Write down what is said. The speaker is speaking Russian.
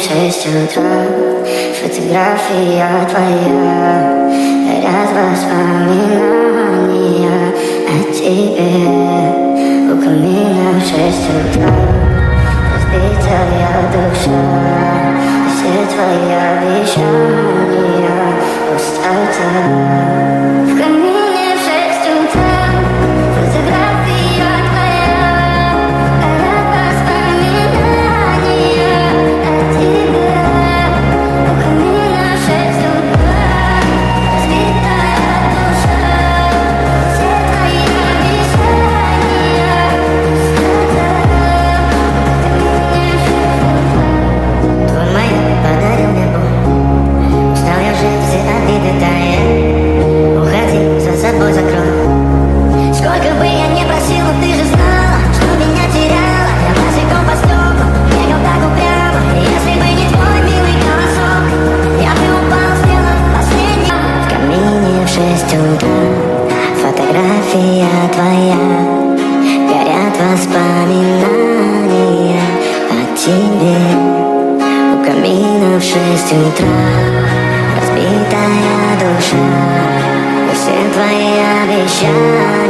6 утра, фотография твоя, горят воспоминания о тебе. У камина в 6 утра, разбитая душа, все твои обещания, пустота. В камине в 6 утра, фотография твоя, горят воспоминания о тебе. У камина в 6 утра, разбитая душа, все твои обещания, пустота. Твой маяк подарил мне боль, устал я жить, все обиды тая. Уходи, за собой закрой. Сколько бы я ни просила, ты же знала, что меня теряла. Я босиком по стеклам, бегал так упрямо. Если бы не твой милый голосок, я бы упал, сделав последний. В камине в 6 утра, фотография твоя, горят воспоминания о тебе. У камина в 6 утра, разбитая душа, и все твои обещания.